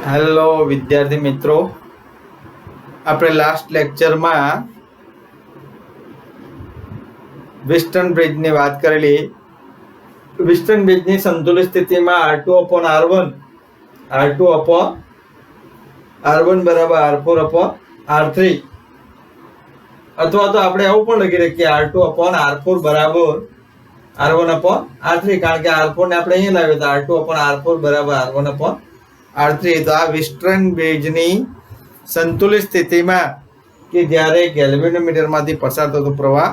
Hello વિદ્યાર્થી મિત્રો, આપણે લાસ્ટ લેક્ચરમાં વિસ્ટન બ્રિજની વાત કરેલી. વિસ્ટન બ્રિજની સંતુલિત સ્થિતિમાં R2/R1 બરાબર R4/R3, અથવા તો આપણે એવું પણ લખી શકીએ R2/R4 બરાબર R1/R3, કારણ કે R4 ને આપણે અહીંયા લાવ્યો તો R2/R4 બરાબર R1/R3. તો આ વિસ્ટન બ્રિજની સંતુલિત સ્થિતિમાં કે જ્યારે ગેલ્વેનોમીટરમાંથી પસાર થતો પ્રવાહ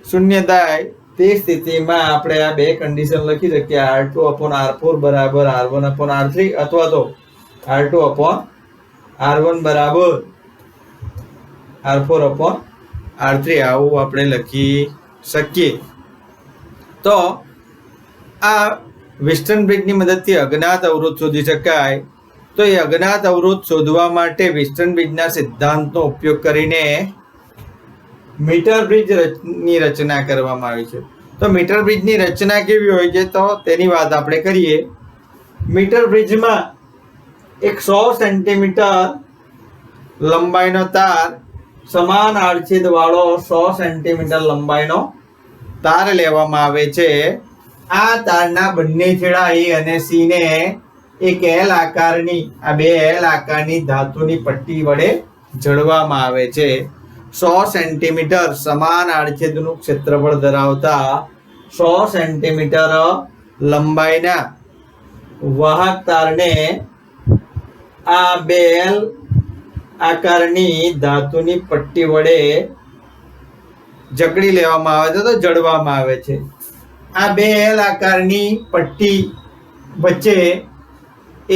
શૂન્ય થાય તે સ્થિતિમાં આપણે આ બે કન્ડિશન લખી શકીએ R2/R4 બરાબર R1/R3, અથવા તો R2/R1 બરાબર R4/R3. આવું આપણે લખી શકીએ. તો આ વિસ્ટન બ્રિજની મદદથી અજ્ઞાત અવરોધ શોધી શકાય. તો એ અજ્ઞાત અવરોધ શોધવા માટે વિસ્ટન બ્રિજના સિદ્ધાંતનો ઉપયોગ કરીને મીટર બ્રિજની રચના કરવામાં આવી છે. તો મીટર બ્રિજની રચના કેવી હોય છે તો તેની વાત આપણે કરીએ. મીટર બ્રિજમાં એક 100 સેન્ટીમીટર લંબાઈનો તાર, સમાન આડછેદ વાળો 100 સેન્ટીમીટર લંબાઈનો તાર લેવામાં આવે છે. આ તારના બંને છેડા A અને C ને એક L આકારની, આ બે L આકારની ધાતુની પટ્ટી વડે જોડવામાં આવે છે. 100 સેન્ટીમીટર સમાન આડછેદનું ક્ષેત્રફળ ધરાવતા 100 સેન્ટીમીટર લંબાઈના વાહક તારને આ બે L આકારની ધાતુની પટ્ટી વડે જકડી લેવામાં આવે છે, તો જડવામાં આવે છે. આ બે L આકારની પટ્ટી વચ્ચે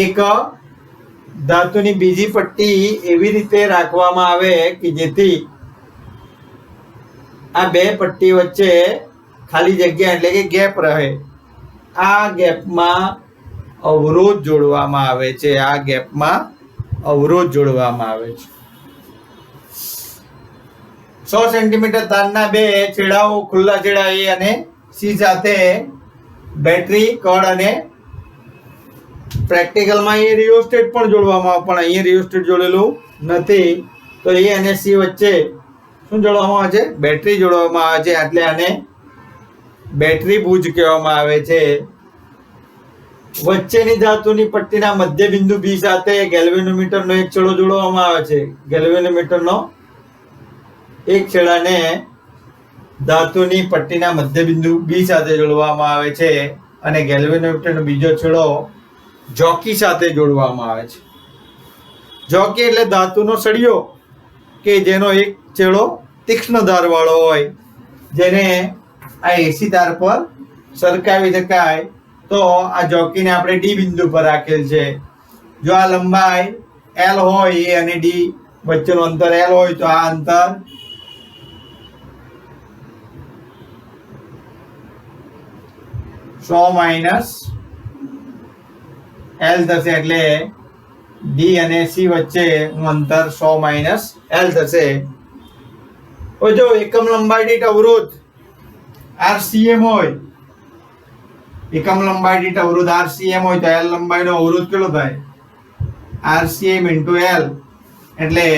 એક ધાતુની બીજી પટ્ટી એવી રીતે રાખવામાં આવે કે જેથી આ બે પટ્ટી વચ્ચે ખાલી જગ્યા એટલે કે ગેપ રહે. આ ગેપમાં અવરોધ જોડવામાં આવે છે. આ ગેપમાં અવરોધ જોડવામાં આવે છે. 100 સેન્ટીમીટર તારના બે છેડાઓ, ખુલ્લા છેડા A અને C સાથે બેટરી, કળ અને પ્રેક્ટિકલમાં એ રિયોસ્ટેટ પણ જોડવામાં આવે, પણ અહીંયા રિયોસ્ટેટ જોડેલું નથી. તો A અને C વચ્ચે શું જોડવામાં આવે છે? બેટરી જોડવામાં આવે છે. એટલે આને બેટરી ભુજ કહેવામાં આવે છે. વચ્ચેની ધાતુની પટ્ટીના મધ્ય બિંદુ B સાથે ગેલ્વેનોમીટરનો એક છેડો જોડવામાં આવે છે. ગેલ્વેનોમીટરનો એક છેડાને ધાતુની પટ્ટીના મધ્ય બિંદુ B સાથે જોડવામાં આવે છે અને ગેલ્વેનોમીટરનો બીજો છેડો જોકી સાથે જોડવામાં આવે છે. જોકી એટલે ધાતુનો સળિયો કે જેનો એક છેડો તીક્ષ્ણ ધાર વાળો હોય, જેને આ AC તાર પર સરકાવી શકાય. તો આ જોકીને આપણે D બિંદુ પર રાખેલ છે. જો આ લંબાઈ L હોય, A અને D વચ્ચેનું અંતર L હોય, તો આ અંતર -100 L થશે. એટલે D અને C વચ્ચેનું અંતર 100 - L થશે. જો એકમ લંબાઈ દીઠ અવરોધ RCM હોય, એકમ લંબાઈ દીઠ અવરોધ RCM હોય તો L લંબાઈનો અવરોધ કેટલો થાય? RCM × L. એટલે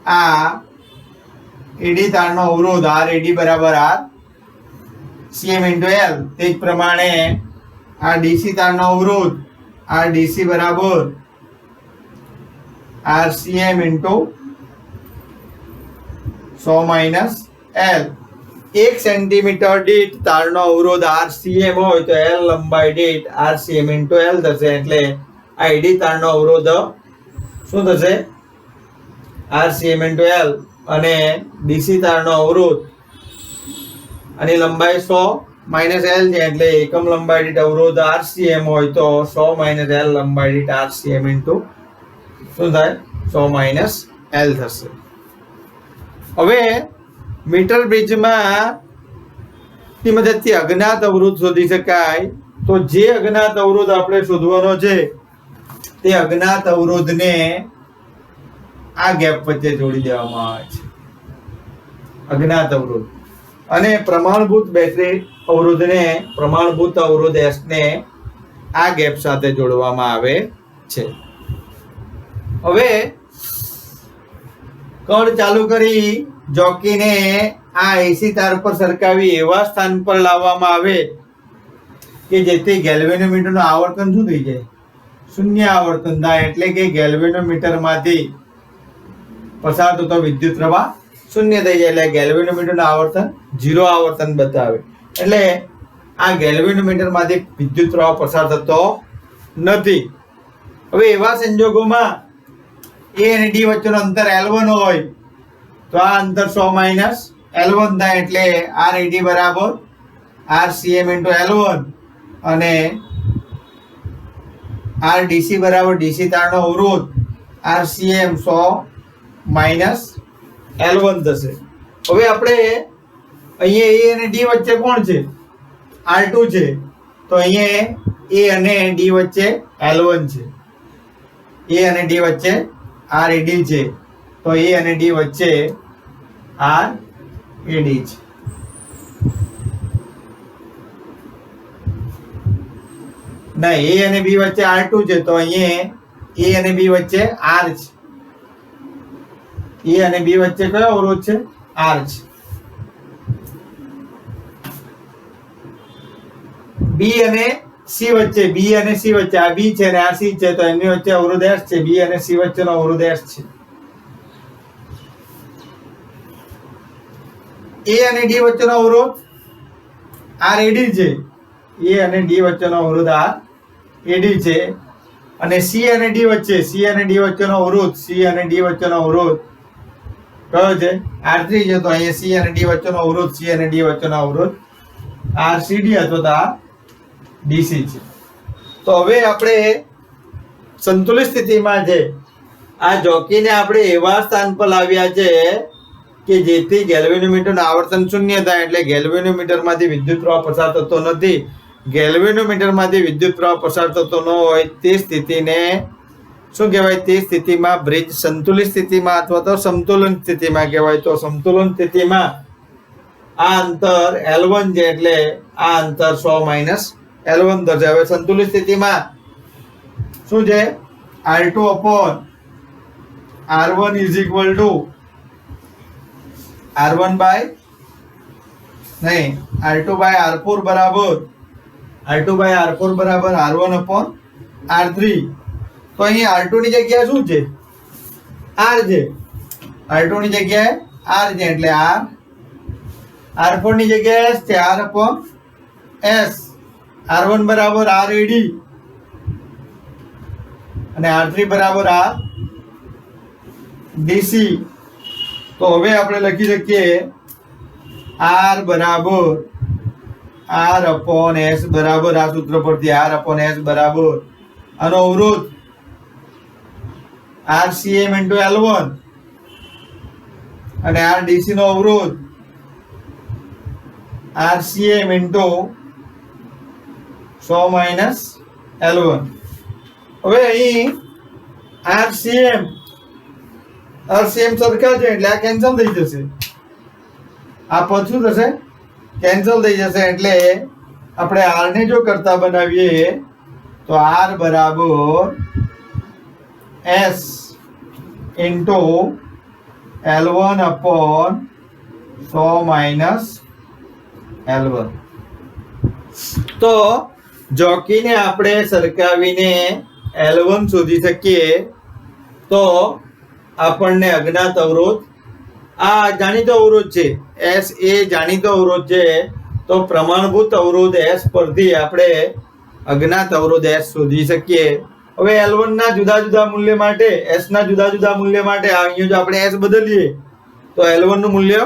આ AD તારનો અવરોધ RAD બરાબર RCM × L. તે જ પ્રમાણે આ DC તારનો અવરોધ RDC બરાબર RCM × 100 - L. 1 સેન્ટીમીટર દીઠ તારનો અવરોધ RCM હોય તો L લંબાઈ દીઠ RCM × L થશે. એટલે આ AD તારનો અવરોધ શું થશે? RCM × L. અને DC તારનો અવરોધ અને લંબાઈ 100 - L છે. એટલે એકમ લંબાઈ દીઠ અવરોધ RCM હોય તો 100 - L લંબાઈ દીઠ RCM × શું થાય? 100 - L થશે. હવે મીટર બ્રિજમાં ની મદદથી અજ્ઞાત અવરોધ શોધી શકાય. તો જે અજ્ઞાત અવરોધ આપણે શોધવાનો છે તે અજ્ઞાત અવરોધને આ ગેપ વચ્ચે જોડી દેવામાં આવે છે. અજ્ઞાત અવરોધ અને પ્રમાણભૂત બેટરી અવરોધને, પ્રમાણભૂત અવરોધ S ને આ ગેપ સાથે જોડવામાં આવે છે. હવે કળ ચાલુ કરી જોકીને આ એસી તાર પર સરકાવી એવા સ્થાન પર લાવવામાં આવે કે જેથી ગેલ્વેનોમીટરનું આવર્તન શું થઈ જાય? શૂન્ય આવર્તન થાય. એટલે કે ગેલ્વેનોમીટરમાંથી પસાર થતો વિદ્યુત પ્રવાહ શૂન્ય થઈ જાય. એટલે ગેલ્વેનોમીટરનું આવર્તન 0 આવર્તન બતાવે. એટલે આ ગેલ્વેનોમીટરમાંથી વિદ્યુત પ્રવાહ પસાર થતો નથી. હવે એવા સંજોગોમાં A અને D વચ્ચેનું અંતર L1 હોય તો આ અંતર 100 - L1 થાય. એટલે RAD બરાબર RCM × L1 અને RDC બરાબર DC તારનો અવરોધ RCM 100 - L1 થશે. હવે આપણે અહીંયા A અને D વચ્ચે કોણ છે? R2 છે. તો અહીંયા A અને D વચ્ચે L1 છે. A અને D વચ્ચે RAD છે. તો A અને D વચ્ચે RAD છે. ના, A અને B વચ્ચે R2 છે. તો અહીંયા A અને B વચ્ચે R છે. A અને B વચ્ચે કયો અવરોધ છે? R છે. B અને C વચ્ચે આ B છે અને આ C છે. તો એમની વચ્ચે અવરોધ S છે. B અને C વચ્ચેનો અવરોધ S છે. A અને D વચ્ચેનો અવરોધ RAD છે. A અને D વચ્ચેનો અવરોધ RAD છે. અને C અને D વચ્ચેનો અવરોધ કયો છે? R3 છે. તો અહીંયા C અને D વચ્ચેનો અવરોધ RCD અથવા DC છે. તો હવે આપણે સંતુલિત સ્થિતિમાં છે આ જોકીને આપણે એવા સ્થાન પર લાવ્યા છે કે જેથી ગેલ્વેનોમીટરનું આવર્તન શૂન્ય થાય. એટલે ગેલ્વેનોમીટરમાંથી વિદ્યુત પ્રવાહ પસાર થતો નથી. ગેલ્વેનોમીટરમાંથી વિદ્યુત પ્રવાહ પસાર થતો ન હોય તે સ્થિતિને શું કહેવાય? તે સ્થિતિમાં બ્રિજ સંતુલિત સ્થિતિમાં અથવા તો સમતુલન સ્થિતિમાં કહેવાય. તો સમતુલન સ્થિતિમાં આ અંતર L1 છે. એટલે આ અંતર 100 - L1 થશે. હવે સંતુલિત સ્થિતિમાં શું છે? R2 upon R1 is equal to R2 by R4 બરાબર R1 upon R3. તો અહીં R2 ની જગ્યાએ શું છે? R છે. R2 ની જગ્યાએ R છે. એટલે R4 ની જગ્યાએ S છે. R upon S. R1 બરાબર RAD અને R3 બરાબર RDC. તો હવે આપણે લખી શકીએ R બરાબર R upon S બરાબર આ સૂત્ર પરથી R upon S બરાબર આનો અવરોધ RCM × L1 અને RDC નો અવરોધ RCM × 100 - L1. હવે અહીં RCM સરખા છે એટલે આ કેન્સલ થઈ જશે. આ પદ શું થશે? કેન્સલ થઈ જશે. એટલે આપણે R ને જો કરતા બનાવીએ તો R બરાબર S × L1 upon 100 - L1. તો જોકીને આપણે સરખાવીને L1 શોધી શકીએ તો આપણને અજ્ઞાત અવરોધ આ જાણીતો અવરોધ છે. S એ જાણીતો અવરોધ છે. તો પ્રમાણભૂત અવરોધ S પરથી આપણે અજ્ઞાત અવરોધ S શોધી શકીએ. હવે L1 ના જુદા જુદા મૂલ્ય માટે S ના જુદા જુદા મૂલ્ય માટે અહીંયા જો આપણે S બદલીએ તો L1 નું મૂલ્ય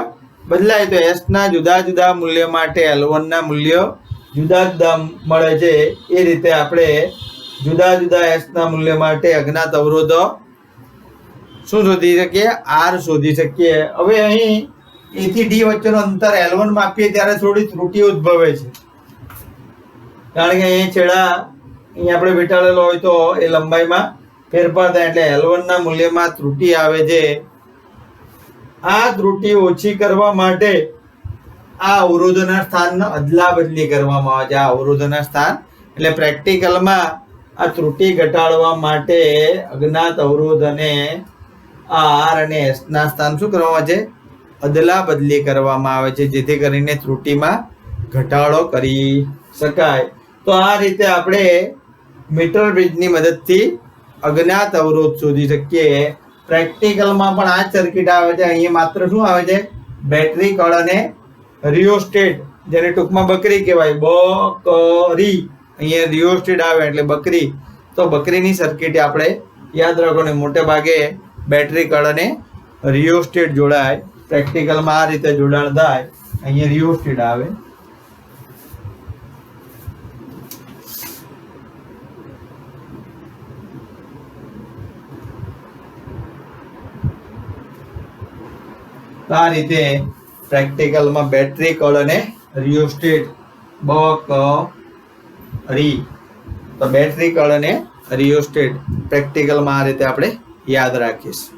બદલાય. તો S ના જુદા જુદા મૂલ્ય માટે L1 ના મૂલ્ય જુદા જુદા મળે છે. એ રીતે આપણે જુદા જુદા S ના મૂલ્ય માટે અજ્ઞાત અવરોધો શું શોધી શકીએ? R શોધી શકીએ. હવે અહીં A થી D વચ્ચેનું અંતર L1 માપીએ ત્યારે થોડી ત્રુટિ ઉદ્ભવે છે. કારણ કે અહીં છેડા અહીં આપણે બેઠાડેલો હોય તો એ લંબાઈમાં ફેરફાર થાય. એટલે L1 ના મૂલ્યમાં ત્રુટિ આવે છે. આ ત્રુટિ ઓછી કરવા માટે આ અવરોધોના સ્થાનનો અદલા બદલી કરવામાં આવે છે. આ અવરોધોના સ્થાન એટલે પ્રેક્ટિકલમાં આ ત્રુટિ ઘટાડવા માટે અજ્ઞાત અવરોધ અને આર અને એસ ના સ્થાન શું કરવામાં આવે છે? અદલા બદલી કરવામાં આવે છે, જેથી કરીને ત્રુટિમાં ઘટાડો કરી શકાય. તો આ રીતે આપણે મીટર બ્રિજની મદદથી અજ્ઞાત અવરોધ શોધી શકીએ. પ્રેક્ટિકલમાં પણ આ સર્કિટ આવે છે. અહીંયા માત્ર શું આવે છે? બેટરી કળ અને રિયોસ્ટેટ, જેને ટૂંકમાં બકરી કહેવાય, બકરી. અહીંયા રિયોસ્ટેટ આવે એટલે બકરી. તો બકરીની સર્કિટ આપણે યાદ રાખો. મોટે ભાગે બેટરી કળ અને રિયોસ્ટેટ જોડાય. પ્રેક્ટિકલમાં આ રીતે જોડાણ થાય. અહીંયા રિયોસ્ટેટ આવે. આ રીતે પ્રેક્ટિકલમાં બેટરી કળ અને રિયોસ્ટેટ બકરી. તો બેટરી કળ અને રિયોસ્ટેટ પ્રેક્ટિકલમાં આ રીતે આપણે યાદ રાખીશું.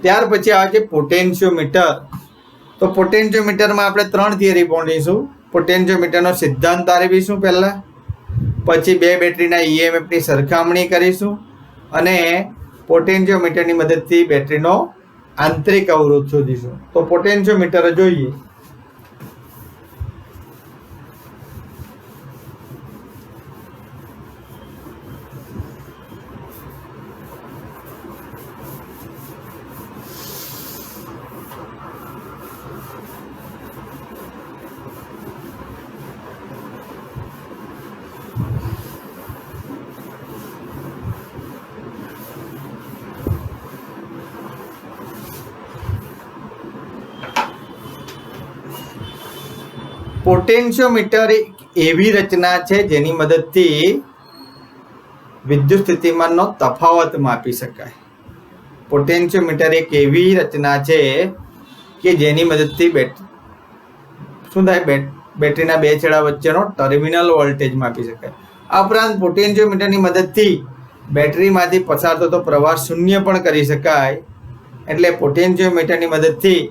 ત્યાર પછી આવે છે પોટેન્શિયોમીટર. તો પોટેન્શિયોમીટરમાં આપણે 3 થિયરી ભણીશું. પોટેન્શિયોમીટરનો સિદ્ધાંત તારવીશું પહેલા, પછી 2 બેટરીના ઈએમએફની સરખામણી કરીશું અને પોટેન્શિયોમીટરની મદદથી બેટરીનો આંતરિક અવરોધ શોધીશું. તો પોટેન્શિયોમીટર જોઈએ. પોટેન્શિયોમીટર એક એવી રચના છે જેની મદદથી વિદ્યુત સ્થિતિમાનનો તફાવત માપી શકાય. પોટેન્શિયોમીટર એક એવી રચના છે કે જેની મદદથી શું થાય? બેટરીના 2 છેડા વચ્ચેનો ટર્મિનલ વોલ્ટેજ માપી શકાય. આ ઉપરાંત પોટેન્શિયોમીટરની મદદથી બેટરીમાંથી પસાર થતો પ્રવાહ શૂન્ય પણ કરી શકાય. એટલે પોટેન્શિયોમીટરની મદદથી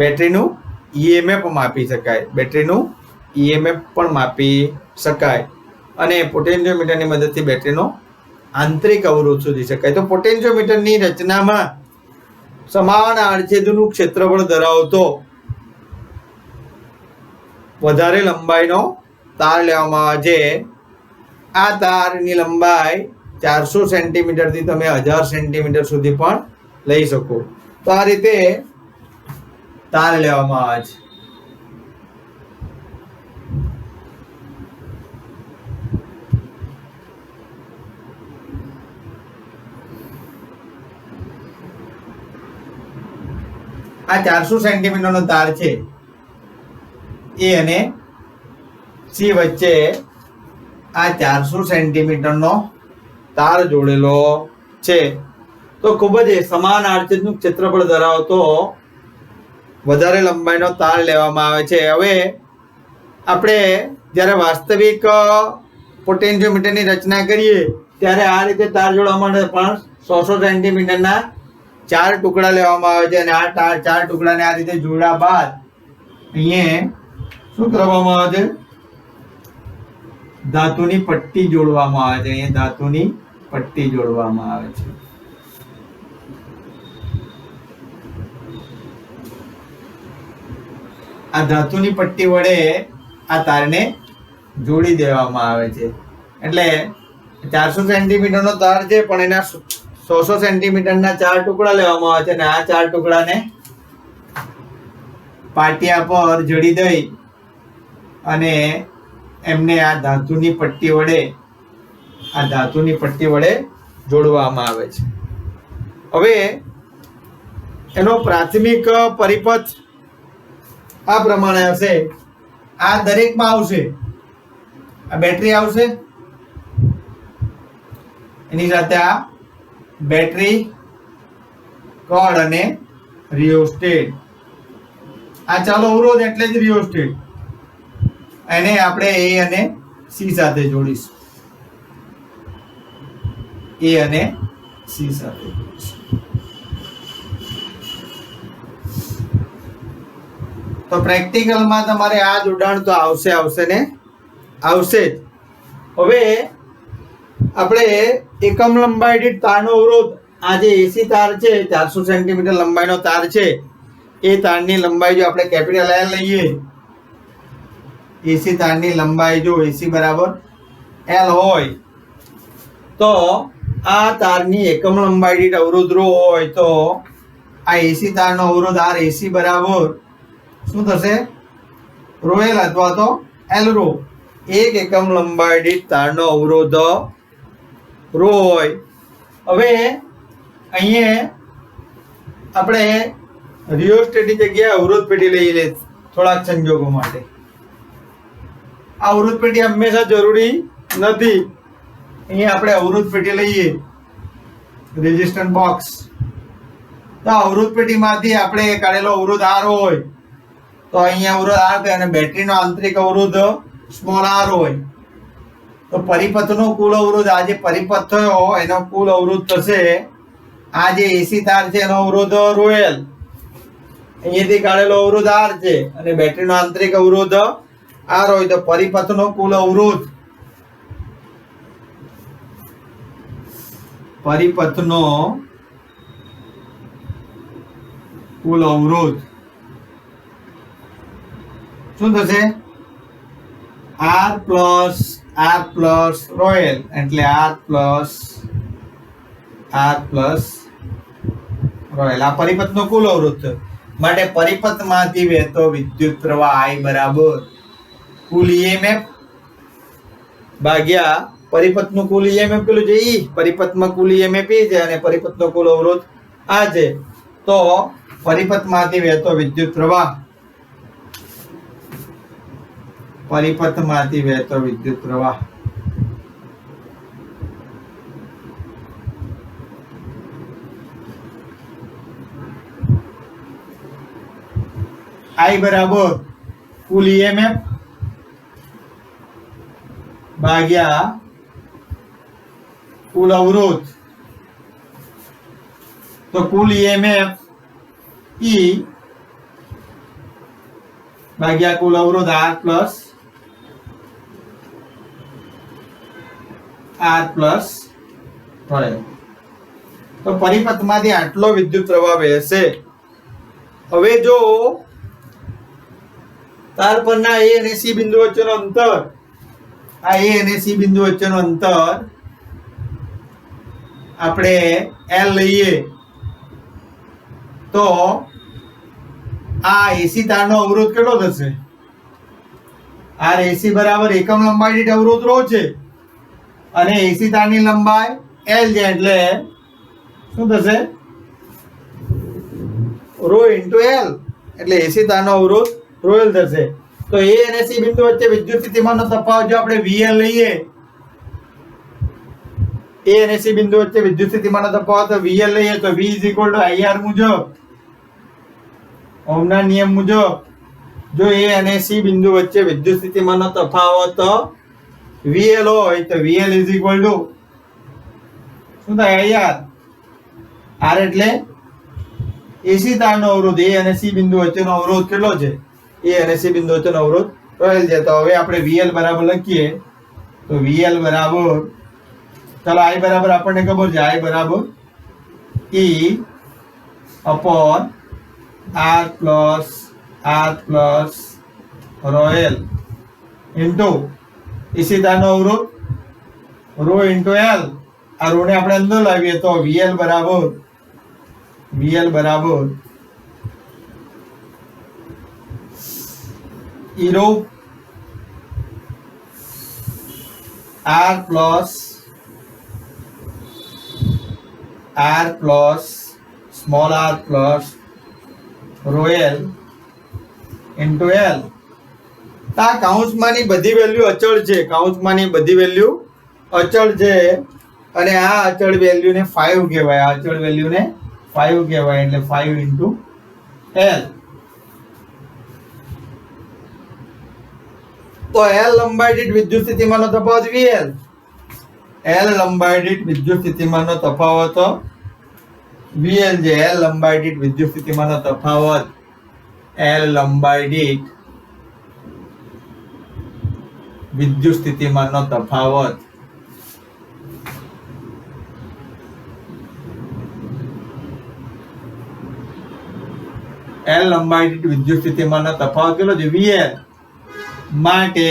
બેટરીનું ઈએમએફ માપી શકાય. બેટરીનું ઈએમએફ પણ માપી શકાય અને પોટેન્શિયોમીટરની મદદથી બેટરીનો આંતરિક અવરોધ શોધી શકાય. તો પોટેન્શિયોમીટરની રચનામાં સમાન આડછેદનું ક્ષેત્રફળ ધરાવતો વધારે લંબાઈનો તાર લેવામાં આવે છે. આ તારની લંબાઈ 400 સેન્ટીમીટરથી તમે 1000 સેન્ટીમીટર સુધી પણ લઈ શકો. તો આ રીતે તાર લેવામાં આવે છે. આ 400 સેન્ટીમીટરનો તાર છે. એ અને સી વચ્ચે આ 400 સેન્ટીમીટરનો તાર જોડેલો છે. તો ખૂબ જ સમાન આડછેદનું ક્ષેત્રફળ ધરાવતો વધારે લંબાઈનો તાર લેવામાં આવે છે. હવે આપણે જ્યારે વાસ્તવિક પોટેન્શિયોમીટરની રચના કરીએ ત્યારે આ રીતે તાર જોડવા માટે પણ 100 સેન્ટીમીટરના 4 ટુકડા લેવામાં આવે છે અને આ 4 ટુકડાને આ રીતે જોડ્યા બાદ અહીંયા શું કરવામાં આવે છે? ધાતુની પટ્ટી જોડવામાં આવે છે. અહીંયા ધાતુની પટ્ટી જોડવામાં આવે છે. આ ધાતુની પટ્ટી વડે આ તારને જોડી દેવામાં આવે છે. એટલે 400 સેન્ટીમીટરનો તાર છે પણ એના 100 સેન્ટીમીટરના 4 ટુકડા લેવામાં આવે છે અને આ 4 ટુકડાને પાટિયા પર જડી દઈ અને એમને આ ધાતુની પટ્ટી વડે જોડવામાં આવે છે. હવે એનો પ્રાથમિક પરિપથ આ પ્રમાણે હશે. આ દરેકમાં આવશે. આ બેટરી આવશે, એની સાથે આ બેટરી કળ અને રિયોસ્ટેટ. આ ચાલો અવરોધ એટલે જ રિયોસ્ટેટ. એને આપણે એ અને સી સાથે જોડીશું. એ અને સી સાથે જોડીશું. તો પ્રેક્ટિકલમાં તમારે આ જોડાણ તો આવશે ને આવશે જ. હવે આપણે એકમ લંબાઈ દીઠ તારનો અવરોધ આ જે એસી તાર છે 400 સેન્ટીમીટર લંબાઈનો તાર છે એ તારની લંબાઈ જો આપણે કેપિટલ એલ લઈએ, એસી તારની લંબાઈ જો એસી બરાબર એલ હોય તો આ તારની એકમ લંબાઈ દીઠ અવરોધ રો હોય તો આ એસી તારનો અવરોધ આર એસી બરાબર શું થશે? રો એલ અથવા તો એલ રો. એક એકમ લંબાઈ દીઠ તારનો અવરોધ રો હોય. હવે અહીંયા આપણે રિયોસ્ટેટની જગ્યાએ અવરોધ પેટી લઈ લે થોડાક સંજોગો માટે. આ અવરોધ પેટી હંમેશા જરૂરી નથી. અહીંયા આપણે અવરોધ પેટી લઈએ, રેઝિસ્ટન્સ બોક્સ. તો અવરોધ પેટીમાંથી આપણે કાઢેલો અવરોધ આર હોય તો અહીંયા અવરોધ આર થાય અને બેટરીનો આંતરિક અવરોધ સ્મોલ આર હોય તો પરિપથનો કુલ અવરોધ આ જે પરિપથ થયો એનો કુલ અવરોધ થશે આ જે એસી તાર છે એનો અવરોધ રોયલ, અહીંયાથી કાઢેલો અવરોધ આર છે અને બેટરીનો આંતરિક અવરોધ આર હોય તો પરિપથનો કુલ અવરોધ, પરિપથનો કુલ અવરોધ શું થશે? આર પ્લસ રોયલ એટલે આર પ્લસ રોયલ. આ પરિપથનો કુલ અવરોધ છે. માટે પરિપથમાંથી વહેતો વિદ્યુત પ્રવાહ I બરાબર કુલ EMF ભાગ્યા પરિપથનું કુલ EMF પેલું છે E. પરિપથમાં કુલ EMF E છે અને પરિપથનો કુલ અવરોધ આ છે. તો પરિપથમાંથી વહેતો વિદ્યુત પ્રવાહ, પરિપથમાંથી વહેતો વિદ્યુત પ્રવાહ I બરાબર કુલ EMF ભાગ્યા કુલ અવરોધ. તો કુલ EMF E ભાગ્યા કુલ અવરોધ R પ્લસ રોયલ. તો પરિપથમાંથી આટલો વિદ્યુત પ્રવાહ વહેશે. હવે જો તાર પરના A અને C બિંદુ વચ્ચેનો અંતર, આ A અને C બિંદુ વચ્ચેનો અંતર આપણે L લઈએ તો આ એસી તારનો અવરોધ કેટલો થશે? આર એસી બરાબર એકમ લંબાઈ દીઠ અવરોધ રો છે અને એસી તારની લંબાઈ એલ છે એટલે શું થશે? રો ઇન્ટુ એલ એટલે એસી તારનો અવરોધ રોયલ થશે. તો એ અને સી બિંદુ વચ્ચે વિદ્યુત સ્થિતિમાનનો તફાવત જો આપણે VL લઈએ, એ અને સી બિંદુ વચ્ચે વિદ્યુત સ્થિતિમાનનો તફાવત VL લઈએ તો V IR મુજબ ઓહમના નિયમ મુજબ જો એ અને સી બિંદુ વચ્ચે વિદ્યુત સ્થિતિમાનનો તફાવત VL હોય તો VL શું થાય? IR. R એટલે એસી તારનો અવરોધ, એ અને સી બિંદુ વચ્ચેનો અવરોધ કેટલો છે? એ અને સી બિંદુ વચ્ચેનો અવરોધ રોયલ છે. તો હવે આપણે VL બરાબર લખીએ તો VL બરાબર, ચાલો I બરાબર આપણને ખબર છે, I બરાબર E upon R plus royal into AC તારનો અવરોધ રો ઇન્ટુ એલ. આ રો ને આપણે અંદર લાવીએ તો VL બરાબર E rho R plus small r plus royal into L. આ કૌંસમાંની બધી વેલ્યુ અચળ છે, કૌંસમાંની બધી વેલ્યુ અચળ છે અને આ અચળ વેલ્યુને 5 કહેવાય. આ અચળ વેલ્યુને 5 કહેવાય એટલે 5 ઇન્ટુ એલ. તો એલ લંબાઈ દીઠ વિદ્યુત સ્થિતિમાનનો તફાવત VL. એલ લંબાઈ દીઠ વિદ્યુત સ્થિતિમાનનો તફાવત VL છે. એલ લંબાઈ દીઠ વિદ્યુત સ્થિતિમાનનો તફાવત, એલ લંબાઈ દીઠ વિદ્યુત સ્થિતિમાનનો તફાવત L લંબાઈ દીઠ વિદ્યુત સ્થિતિમાનનો તફાવત કેટલો છે? VL માટે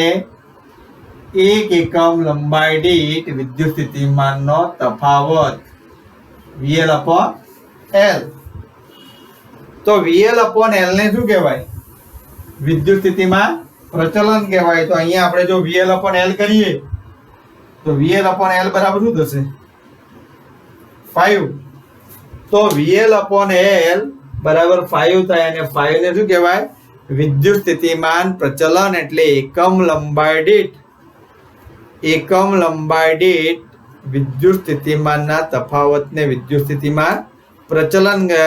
1 એકમ લંબાઈ દીઠ વિદ્યુત સ્થિતિમાનનો તફાવત VL upon L. તો VL upon L ને શું કહેવાય? વિદ્યુત સ્થિતિમાન પ્રચલન કહેવાય. તો અહીંયા આપણે જો VL upon L કરીએ તો VL upon L બરાબર શું થશે? 5. તો VL upon L બરાબર 5 થાય અને 5 ને શું કહેવાય? વિદ્યુત સ્થિતિમાન પ્રચલન એટલે એકમ લંબાઈ દીઠ વિદ્યુત સ્થિતિમાનના તફાવતને વિદ્યુત સ્થિતિમાન પ્રચલન કહે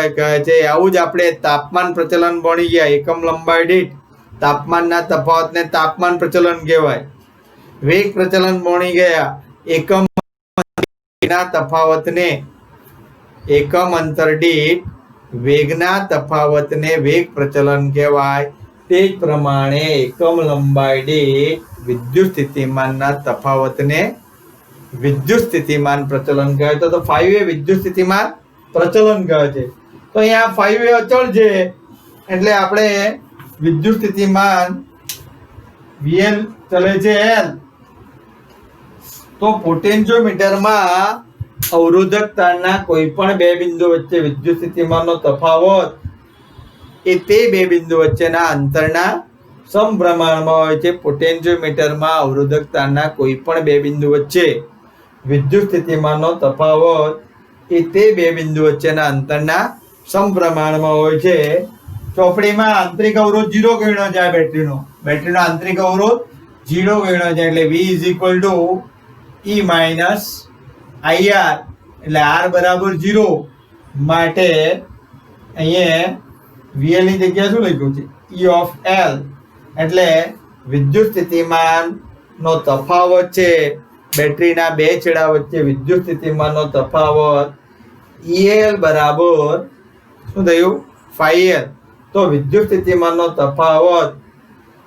છે. આવું જ આપણે તાપમાન પ્રચલન ભણી ગયા. એકમ લંબાઈ દીઠ તાપમાનના તફાવતને તાપમાન પ્રચલન કહેવાય. વેગ પ્રચલન ભણી ગયા. એકમ તફાવતને એકમ અંતર દીઠ વેગના તફાવતને વેગ પ્રચલન કહેવાય. તે જ પ્રમાણે એકમ લંબાઈ દીઠ વિદ્યુત સ્થિતિમાનના તફાવતને વિદ્યુત સ્થિતિમાન પ્રચલન કહેવાય. તો 5 એ વિદ્યુત સ્થિતિમાન પ્રચલન કહે છે. તો અહીંયા 5 એ અચળ છે એટલે આપણે વિદ્યુત સ્થિતિમાન VL ચલે છે L. તો પોટેન્શિયોમીટરમાં અવરોધક તારના કોઈ પણ બે બિંદુ વચ્ચે વિદ્યુત સ્થિતિમાનનો તફાવત એ તે બે બિંદુ વચ્ચેના અંતરના સમપ્રમાણમાં હોય છે. પોટેન્શિયોમીટરમાં અવરોધક તારના કોઈ પણ બે બિંદુ વચ્ચે વિદ્યુત સ્થિતિમાનનો તફાવત એ તે બે બિંદુ વચ્ચેના અંતરના સમપ્રમાણમાં હોય છે. ચોપડીમાં આંતરિક અવરોધ 0 ગણ્યો જાય. બેટરીનો આંતરિક અવરોધ 0 ગણ્યો જાય એટલે V = E - IR એટલે R બરાબર 0 માટે અહીંયા VL ની જગ્યાએ શું લખ્યું છે? E of L એટલે વિદ્યુત સ્થિતિમાનનો તફાવત છે. બેટરીના બે છેડા વચ્ચે વિદ્યુત સ્થિતિમાનનો તફાવત EL બરાબર શું થયું? 5L. તો વિદ્યુત સ્થિતિમાનનો તફાવત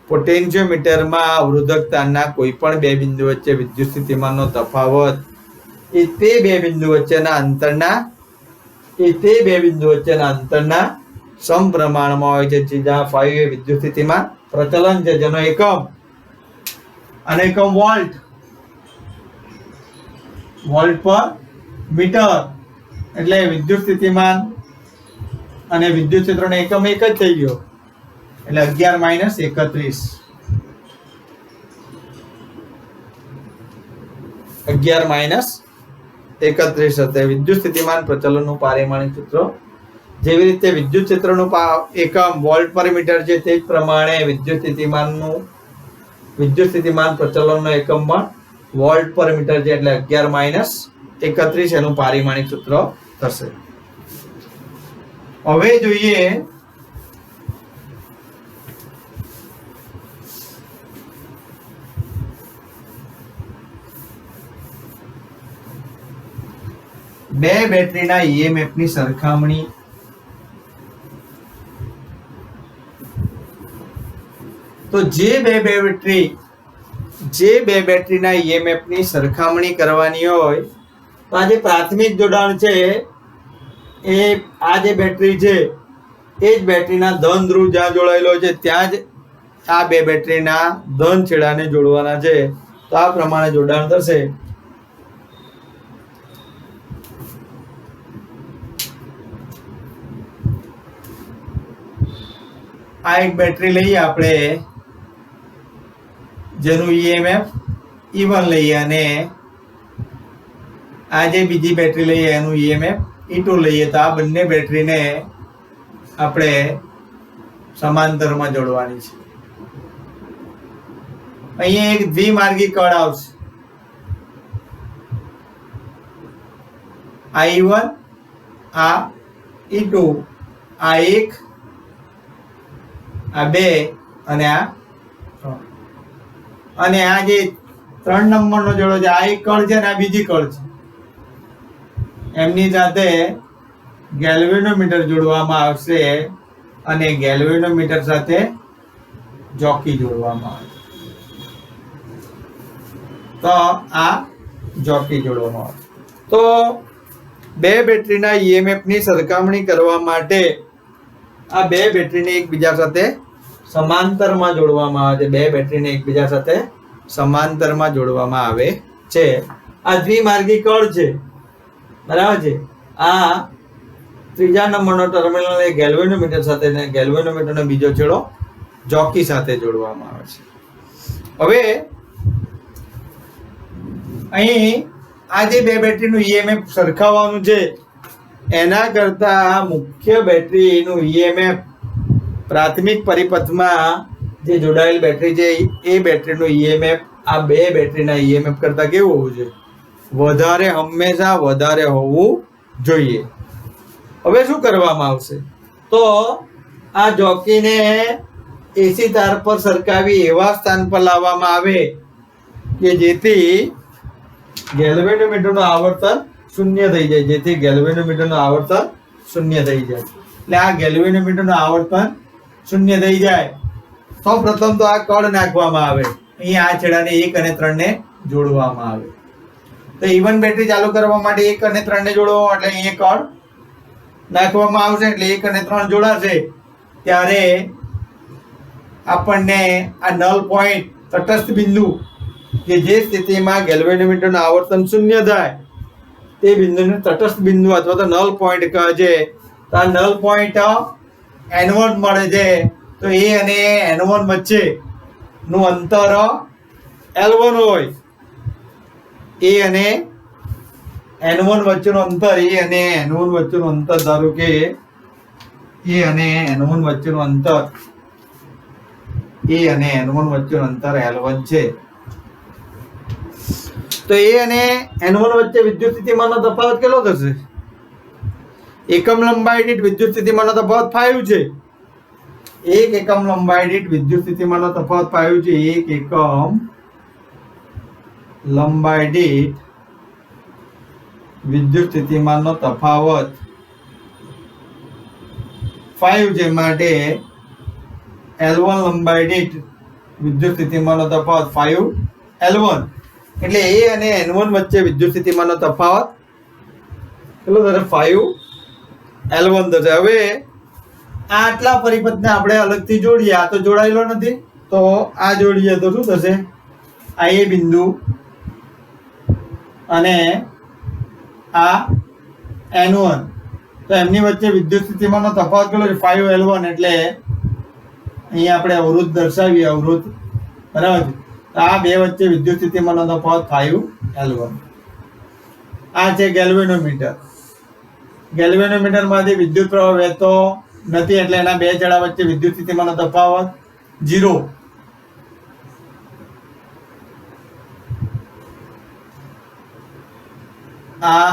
પોટેન્શિયોમીટરમાં અવરોધક તારના કોઈ પણ બે બિંદુ વચ્ચે વિદ્યુત સ્થિતિમાનનો તફાવત એ તે બે બિંદુ વચ્ચેના અંતરના સમપ્રમાણમાં હોય છે. જ્યાં 5 એ વિદ્યુત સ્થિતિમાન પ્રચલન છે જેનો એકમ અને એકમ વોલ્ટ પર મીટર એટલે વિદ્યુત સ્થિતિમાન અને વિદ્યુત ક્ષેત્રનો એકમ એક જ થઈ ગયો એટલે 11 - 31. 11 - 31 હશે વિદ્યુત સ્થિતિમાન પ્રચલનનું પારિમાણિક સૂત્ર. જેવી રીતે વિદ્યુત ક્ષેત્રનું એકમ વોલ્ટ પર મીટર છે તે જ પ્રમાણે વિદ્યુત સ્થિતિમાન પ્રચલનનો એકમ પણ વોલ્ટ પર મીટર છે એટલે 11 - 31 એનું પારિમાણિક સૂત્ર થશે. હવે જોઈએ બે બેટરીના EMF ની સરખામણી. તો જે બે બેટરીના EMF ની સરખામણી કરવાની હોય તો આ જે પ્રાથમિક જોડાણ છે એ આ જે બેટરી છે એ જ બેટરીના ધન ધ્રુવ જ્યાં જોડાયેલો છે ત્યાં જ આ બે બેટરીના ધન છેડાને જોડવાના છે. તો આ પ્રમાણે જોડાણ થશે. આ એક બેટરી લઈએ આપણે જેનું EMF E1 લઈએ અને આ જે બીજી બેટરી લઈએ એનું EMF E2 લઈએ. તો આ બંને બેટરીને આપણે સમાંતરમાં જોડવાની છે. અહીંયા એક દ્વિમાર્ગી કળ આવશે. આ E1 આ E2 આ એક આ બે અને આ 3 અને આ જે 3 નંબરનો જોડો છે આ એક કળ છે અને આ બીજી કળ છે. એમની સાથે ગેલ્વેનોમીટર જોડવામાં આવશે અને ગેલ્વેનોમીટર સાથે જોકી જોડવામાં આવશે. તો આ જોકી જોડવામાં આવશે. તો બે બેટરીના EMF ની સરખામણી કરવા માટે આ બે બેટરીને એકબીજા સાથે સમાંતરમાં જોડવામાં આવે છે. બે બેટરીને એકબીજા સાથે સમાંતરમાં જોડવામાં આવે છે. આ દ્વિમાર્ગી કળ છે, બરાબર છે. આ ત્રીજા નંબરનો ટર્મિનલ એ ગેલ્વેનોમીટર સાથે ને ગેલ્વેનોમીટરનો બીજો છેડો જોકી સાથે જોડવામાં આવે છે. હવે અહીં આ જે બે બેટરીનું ઈએમએફ સરખાવવાનું છે, એના કરતા મુખ્ય બેટરીનું ઈએમએફ પ્રાથમિક પરિપથમાં જે જોડાયેલ બેટરી છે એ બેટરીનું ઈએમએફ આ બે બેટરીના ઈએમએફ કરતા કેવું હોવું જોઈએ? વધારે, હંમેશા વધારે હોવું જોઈએ. હવે શું કરવામાં આવશે? તો આ જોકીને એસી તાર પર સરકાવી એવા સ્થાન પર લાવવામાં આવે કે જેથી ગેલ્વેનોમીટરનું આવર્તન શૂન્ય થઈ જાય. જેથી ગેલ્વેનોમીટરનું આવર્તન શૂન્ય થઈ જાય. એટલે આ ગેલ્વેનોમીટરનું આવર્તન શૂન્ય થઈ જાય. સૌ પ્રથમ તો આ કળ નાખવામાં આવે. અહીં આ છેડાને 1 અને 3 ને જોડવામાં આવે. તો E1 બેટરી ચાલુ કરવા માટે 1 અને 3 ને જોડવા માટે અહીં કળ નાખવામાં આવશે. એટલે 1 અને 3 જોડાશે ત્યારે આપણને આ નલ પોઈન્ટ, તટસ્થ બિંદુ કે જે સ્થિતિમાં ગેલ્વેનોમીટરનું આવર્તન શૂન્ય થાય તે બિંદુને તટસ્થ બિંદુ અથવા તો નલ પોઈન્ટ કહે છે. તો આ નલ પોઈન્ટ N1 મળે છે. તો A અને N1 વચ્ચે નું અંતર L1 હોય. A અને N1 વચ્ચેનું અંતર, A અને N1 વચ્ચેનું અંતર ધારો કે A અને N1 વચ્ચેનું અંતર, A અને N1 વચ્ચેનું અંતર L1 છે. તો A અને N1 વચ્ચે વિદ્યુત સ્થિતિમાનનો તફાવત કેટલો થશે? એકમ લંબાઈ દીઠ વિદ્યુત સ્થિતિમાનનો તફાવત 5 છે. એક એકમ લંબાઈ દીઠ વિદ્યુત સ્થિતિમાનનો તફાવત 5 છે. એક એકમ લંબાઈ દીઠ વિદ્યુત સ્થિતિમાનનો તફાવત 5 છે. માટે L1 લંબાઈ દીઠ વિદ્યુત સ્થિતિમાનનો તફાવત 5 L1. એટલે A અને N1 વચ્ચે વિદ્યુત સ્થિતિમાનનો તફાવત કેટલો થશે? 5 L1 થશે. હવે આટલા પરિપથને આપણે અલગથી જોડીએ. આ તો જોડાયેલો નથી, તો આ જોડીએ તો શું થશે? આ A બિંદુ અને આ N1, તો એમની વચ્ચે વિદ્યુત સ્થિતિમાનનો તફાવત કેટલો છે? 5 L1. એટલે અહીંયા આપણે અવરોધ દર્શાવીએ, અવરોધ, બરાબર છે. આ બે વચ્ચે વિદ્યુત સ્થિતિમાનનો તફાવત 5 L1. આ છે ગેલ્વેનોમીટર. ગેલ્વેનોમીટરમાંથી વિદ્યુત પ્રવાહ વહેતો નથી, એટલે એના બે છેડા વચ્ચે વિદ્યુત સ્થિતિમાનનો તફાવત 0. આ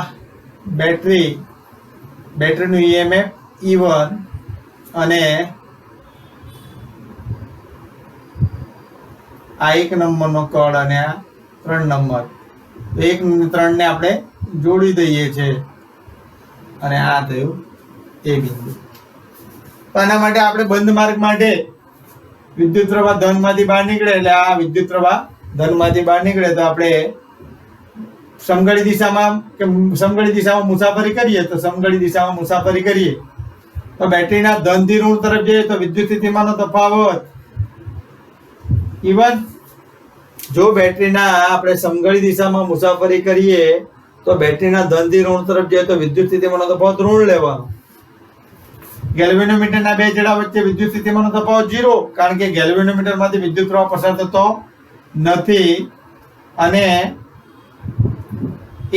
બેટરીનું ઈએમએફ E1 અને આ 1 નંબરનો કળ અને આ 3 નંબર, 1 અને 3 ને આપણે જોડી દઈએ છીએ અને આ થયું એ બિંદુ. તો આના માટે આપણે બંધ માર્ગ માટે વિદ્યુત પ્રવાહ ધનમાંથી બહાર નીકળે, એટલે આ વિદ્યુત પ્રવાહ ધનમાંથી બહાર નીકળે તો આપણે સમઘડી દિશામાં મુસાફરી કરીએ. તો સમઘડી દિશામાં મુસાફરી કરીએ તો બેટરીના ધનથી ઋણ તરફ જઈએ તો વિદ્યુત સ્થિતિમાનનો તફાવત E1. જો બેટરીના આપણે સમઘડી દિશામાં મુસાફરી કરીએ તો બેટરીના ધનથી ઋણ તરફ જઈએ તો વિદ્યુત સ્થિતિમાનનો તફાવત ઋણ લેવાનો. ગેલ્વેનોમીટરના બે છેડા વચ્ચે વિદ્યુત સ્થિતિમાનનો તફાવત 0, કારણ કે ગેલ્વેનોમીટરમાંથી વિદ્યુત પ્રવાહ પસાર થતો નથી. અને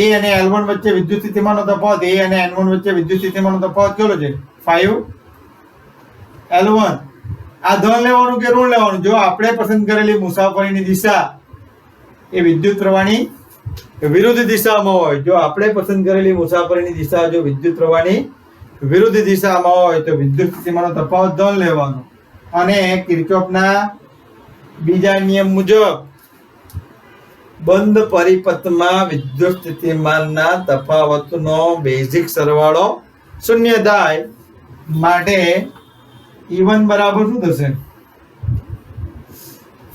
A અને L1 વચ્ચે વિદ્યુત સ્થિતિમાનનો તફાવત, A અને N1 વચ્ચે વિદ્યુત સ્થિતિમાનનો તફાવત કેટલો છે? 5 L1. આ ધન લેવાનું કે ઋણ લેવાનું? જો આપણે પસંદ કરેલી મુસાફરીની દિશા એ વિદ્યુત પ્રવાહની વિરુદ્ધ દિશામાં હોય, જો આપણે પસંદ કરેલી મુસાફરીની દિશા જો વિદ્યુત પ્રવાહની વિરુદ્ધ દિશામાં હોય તો વિદ્યુત સ્થિતિમાનનો તફાવત ધન લેવાનો. અને કિર્ચોફના બીજા નિયમ મુજબ બંધ પરિપથમાં વિદ્યુત સ્થિતિમાનના તફાવતનો બેઝિક સરવાળો 0 થાય. માટે E1 બરાબર શું થશે?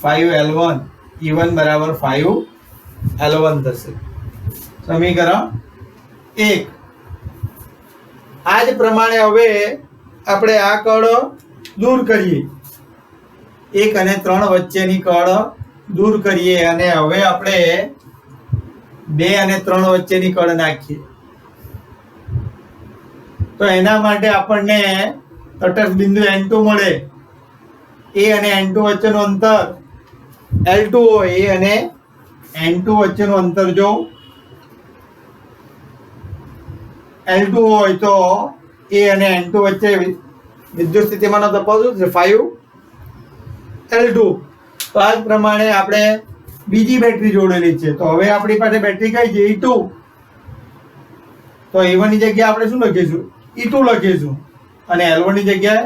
5 L1. E1 બરાબર 5 L1 થશે. સમીકરણ 1. આ જ પ્રમાણે હવે આપણે આ કળ દૂર કરીએ, 1 અને 3 વચ્ચેની કળ દૂર કરીએ અને હવે આપણે 2 અને 3 વચ્ચેની કળ નાખીએ. તો એના માટે આપણને તટસ્થ બિંદુ N2 મળે. A અને N2 વચ્ચેનું અંતર L2 હોય. A અને N2 વચ્ચેનું અંતર જો L2 હોય તો A અને N2 વચ્ચે વિદ્યુત સ્થિતિમાનનો તફાવત છે 5L2. તો આ જ પ્રમાણે આપણે બીજી બેટરી જોડેલી છે. તો હવે આપણી પાસે બેટરી કઈ છે? E2. તો E1 ની જગ્યાએ આપણે શું લખીશું? E2 લખીશું અને L1 ની જગ્યાએ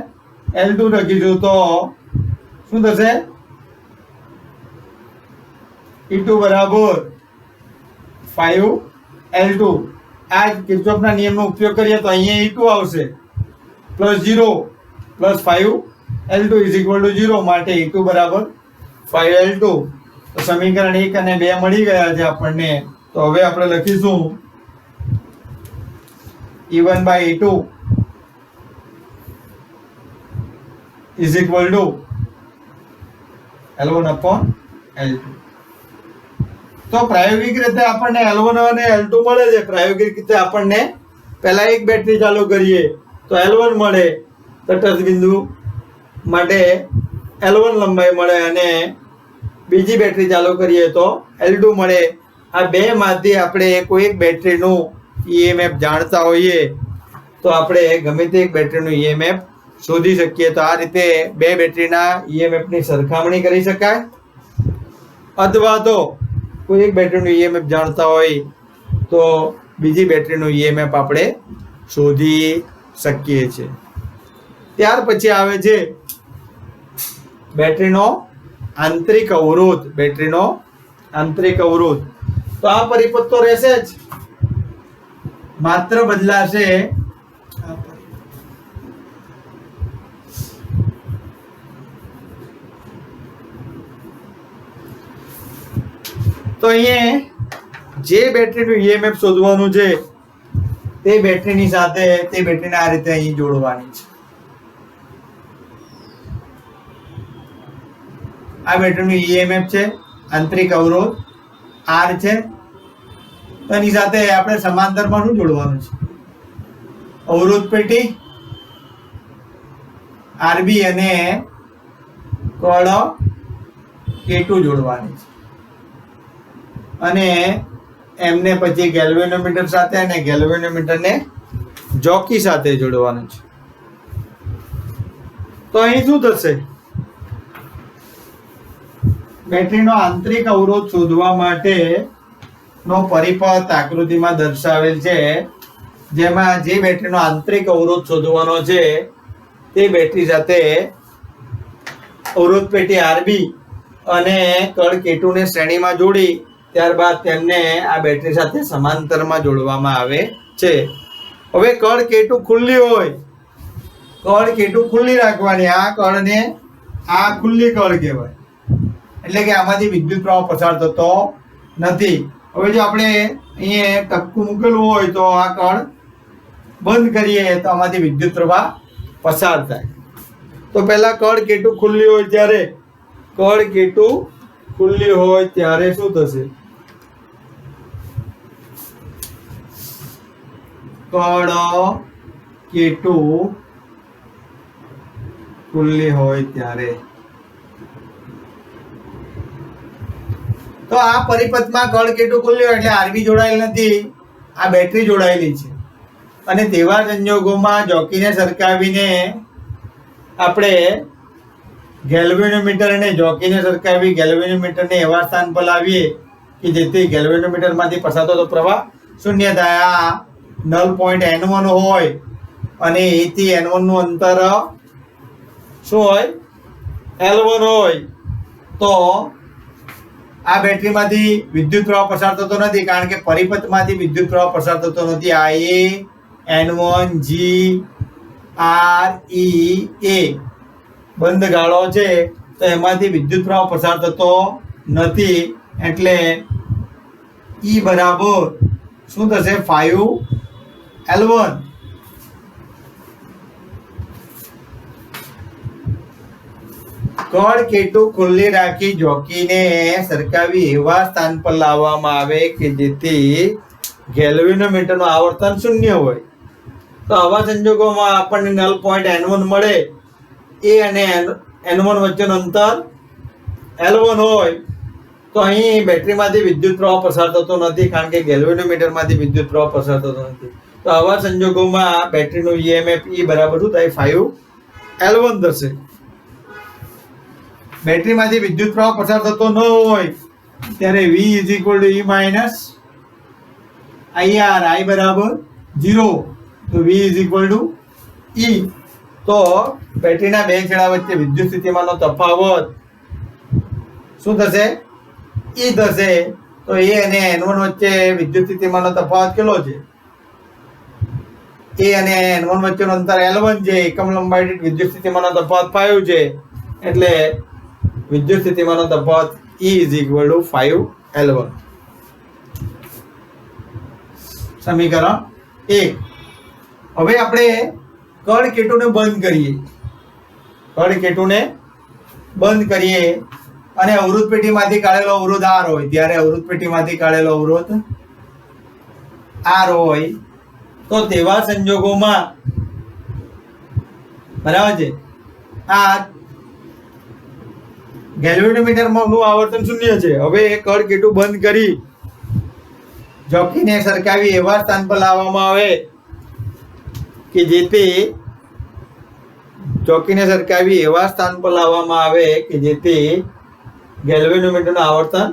L2 લખીશું. તો શું થશે? E2 બરાબર 5L2. આ કિર્ચોફના નિયમનો ઉપયોગ કરીએ તો અહીંયા E2 આવશે +0 +5L2 = 0. માટે E2 બરાબર 5L2. તો સમીકરણ 1 અને 2 મળી ગયા છે આપણને. તો હવે આપણે લખીશું E1/E2 = L1/L2. તો પ્રાયોગિક રીતે આપણને L1 અને L2 મળે છે. પ્રાયોગિક રીતે આપણને પહેલા એક બેટરી ચાલુ કરીએ તો L1 મળે, તટસ્થ બિંદુ માટે L1 લંબાઈ મળે અને બીજી બેટરી ચાલુ કરીએ તો L2 મળે. આ બે માંથી આપણે કોઈ એક બેટરીનું EMF જાણતા હોઈએ તો આપણે ગમે તે એક બેટરીનું EMF શોધી શકીએ. તો આ રીતે બે બેટરીના EMF ની સરખામણી કરી શકાય. અથવા તો કોઈ એક બેટરીનું EMF જાણતા હોય તો બીજી બેટરીનું EMF આપણે શોધી શકીએ છીએ. ત્યાર પછી આવે છે બેટરીનો આંતરિક અવરોધ. બેટરીનો આંતરિક અવરોધ. તો આ પરિપથ તો રહેશે જ, માત્ર બદલાશે તો અહીંયા જે બેટરીનું EMF શોધવાનું છે તે બેટરીની સાથે તે બેટરીને આ રીતે અહીં જોડવાની છે. આ બેટરીનું EMF છે, આંતરિક અવરોધ R છે. તો એની સાથે આપણે સમાંતરમાં શું જોડવાનું છે? અવરોધ પેટી RB અને કળ K2 જોડવાની છે અને એમને પછી ગેલ્વેનોમીટર સાથે અને ગેલ્વેનોમીટરને જોકી સાથે જોડવાનું છે. તો અહીં શું થશે? બેટરીનો આંતરિક અવરોધ શોધવા માટે નો પરિપથ આકૃતિમાં દર્શાવેલ છે, જેમાં જે બેટરીનો આંતરિક અવરોધ શોધવાનો છે તે બેટરી સાથે અવરોધ પેટી RB અને કળ K2 ને શ્રેણીમાં જોડી ત્યારબાદ તેમને આ બેટરી સાથે સમાંતરમાં જોડવામાં આવે છે. હવે કળ K2 ખુલ્લી હોય, કળ K2 ખુલ્લી રાખવાની. આ કળને આ ખુલ્લી કળ કહેવાય, એટલે કે આમાંથી વિદ્યુત પ્રવાહ પસાર થતો નથી. હવે જો આપણે અહીંયા ટપકું મૂકેલું હોય તો આ કળ બંધ કરીએ તો આમાંથી વિદ્યુત પ્રવાહ પસાર થાય. તો પહેલા કળ K2 ખુલ્લી હોય ત્યારે શું થશે? કળ K2 ખુલ્લી હોય ત્યારે તો આ પરિપથમાં કળ K2 ખુલ્લી હોય એટલે RB જોડાયેલ નથી, આ બેટરી જોડાયેલી છે. અને તેવા સંજોગોમાં જોકીને સરકાવીને આપણે ગેલ્વેનોમીટર અને જોકીને સરકાવી ગેલ્વેનોમીટરને એવા સ્થાન પર લાવીએ કે જેથી ગેલ્વેનોમીટરમાંથી પસાર થતો પ્રવાહ શૂન્ય થાય. આ નલ પોઈન્ટ N1 હોય અને એથી N1 નું અંતર શું હોય? L1 હોય. તો આ બેટરીમાંથી વિદ્યુત પ્રવાહ પસાર થતો નથી, કારણ કે પરિપથમાંથી વિદ્યુત પ્રવાહ પસાર થતો નથી. આ N1 G R E A બંધ ગાળો છે, તો એમાંથી વિદ્યુત પ્રવાહ પસાર થતો નથી. એટલે E બરાબર શું થશે? 5L1. કળ કેટુ ખુલ્લી રાખી જોકીને સરકાવી એવા સ્થાન પર લાવવામાં આવે કે જેથી ગેલ્વેનોમીટરનું આવર્તન શૂન્ય હોય. તો આવા સંજોગોમાં આપણને નલ પોઈન્ટ N1 મળે. એ અને N1 વચ્ચેનું અંતર L1 હોય તો અહીં બેટરીમાંથી વિદ્યુત પ્રવાહ પસાર થતો નથી, કારણ કે ગેલ્વેનોમીટરમાંથી વિદ્યુત પ્રવાહ પસાર થતો નથી. તો આવા સંજોગોમાં બેટરીનું EMF E બરાબર શું થાય? 5L1 થશે. બેટરીમાંથી વિદ્યુત પ્રવાહ પસાર થતો ન હોય ત્યારે V = E minus IR, I બરાબર 0. તો V = E. તો બેટરીના બે છેડા વચ્ચે વિદ્યુત સ્થિતિમાનનો તફાવત શું થશે? E થશે. તો A અને N1 વચ્ચે વિદ્યુત સ્થિતિમાનનો તફાવત કેટલો છે? A અને N1 વચ્ચેનું અંતર L1 છે. એકમ લંબાઈ દીઠ વિદ્યુત સ્થિતિમાનનો તફાવત 5 છે. એટલે વિદ્યુત સ્થિતિમાનનો તફાવત E = 5L1. સમીકરણ 1. હવે આપણે કળ કેટુને બંધ કરીએ અને અવરોધ પેટીમાંથી કાઢેલો અવરોધ R હોય ત્યારે અવરોધ પેટીમાંથી કાઢેલો અવરોધ R હોય તો તેવા સંજોગોમાં બરાબર છે આ ગેલ્વેનોમીટરમાં નું આવર્તન શૂન્ય છે. હવે કળ કેટુ બંધ કરી જોકીને સરકાવી એવા સ્થાન પર લાવવામાં આવે કે જેથી ગેલ્વેનોમીટરનું આવર્તન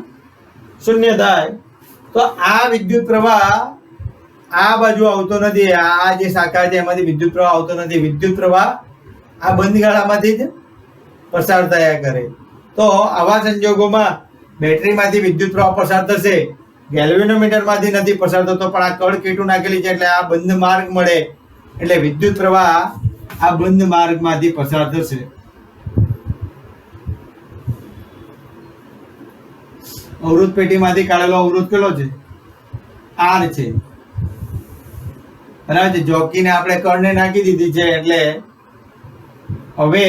શૂન્ય થાય. તો આ વિદ્યુત પ્રવાહ આ બાજુ આવતો નથી. આ જે શાખા છે એમાંથી વિદ્યુત પ્રવાહ આવતો નથી. વિદ્યુત પ્રવાહ આ બંધ ગાળામાંથી જ પસાર થયા કરે. તો આવા સંજોગોમાં બેટરીમાંથી વિદ્યુત પ્રવાહ પસાર થશે, ગેલ્વેનોમીટરમાંથી નથી પસાર થતો, પણ આ કળ કેટુ નાખેલી છે એટલે આ બંધ માર્ગ મળે. એટલે વિદ્યુત પ્રવાહ આ બંધ માર્ગમાંથી પસાર થશે. અવરોધ પેટીમાંથી કાઢેલો અવરોધ કેટલો છે? R છે. બરાબર છે. જોકીને આપણે કળને નાખી દીધી છે એટલે હવે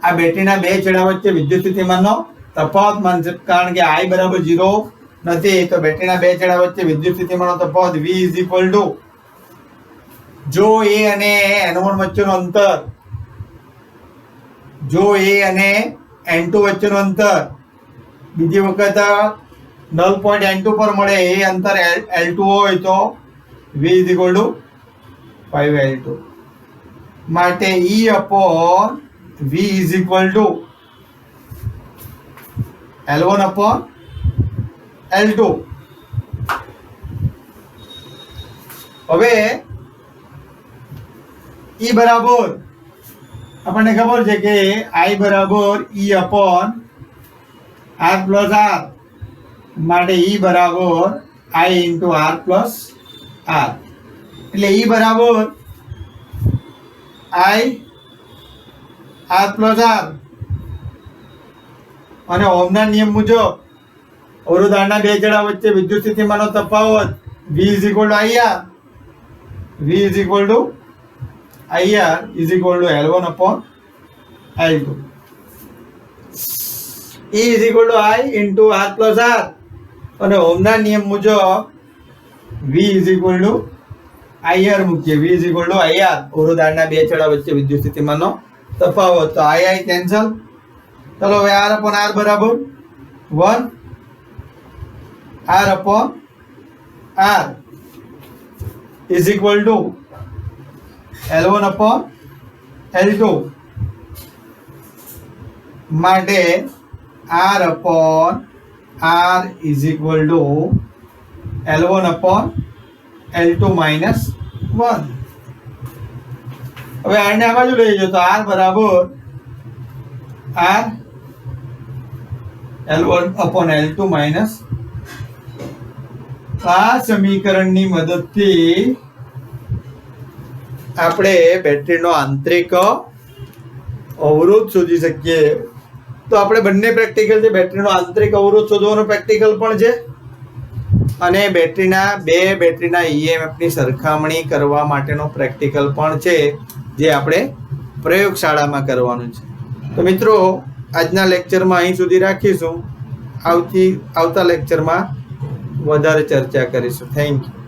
આ બેટરીના બે છેડા વચ્ચે વિદ્યુત સ્થિતિમાનનો તફાવત માનશે, કારણ કે I બરાબર 0 નથી. તો બેટરીના બે છેડા વચ્ચે વિદ્યુત સ્થિતિમાનનો તફાવત V = જો A અને N1 વચ્ચેનું અંતર, જો A અને N2 વચ્ચેનું અંતર બીજી વખત નલ પોઈન્ટ N2 પર મળે, એ અંતર L2 હોય તો V = 5L2. માટે E/V = L1/L2. હવે E બરાબર આપણને ખબર છે કે I બરાબર E/R+R. માટે E બરાબર I × R+R. એટલે E બરાબર I R+R. અને ઓહમના નિયમ મુજબ અવરોધ R ના બે છેડા વચ્ચે વિદ્યુત સ્થિતિમાનનો તફાવત V = IR. V = IR = L1/L2. E = I × R+R. અને ઓહમના નિયમ મુજબ V = IR મૂકીએ. V = IR અવરોધ R ના બે છેડા વચ્ચે વિદ્યુત સ્થિતિમાનનો તફાવત. તો I કેન્સલ. ચલો હવે R/R બરાબર 1 R/R = L1/L2. માટે R/R = L1/L2 - 1. હવે R ને આ બાજુ લઈ જાઓ તો R બરાબર R L1/L2 - આ સમીકરણની મદદથી આપણે બેટરીનો આંતરિક અવરોધ શોધી શકીએ. તો આપણે બંને પ્રેક્ટિકલ છે. બેટરીનો આંતરિક અવરોધ શોધવાનો પ્રેક્ટિકલ પણ છે અને બેટરીના EMF ની સરખામણી કરવા માટેનો પ્રેક્ટિકલ પણ છે, જે આપણે પ્રયોગશાળામાં કરવાનું છે. તો મિત્રો, આજના લેક્ચરમાં અહીં સુધી રાખીશું. આવતા લેક્ચરમાં વધારે ચર્ચા કરીશું. Thank you.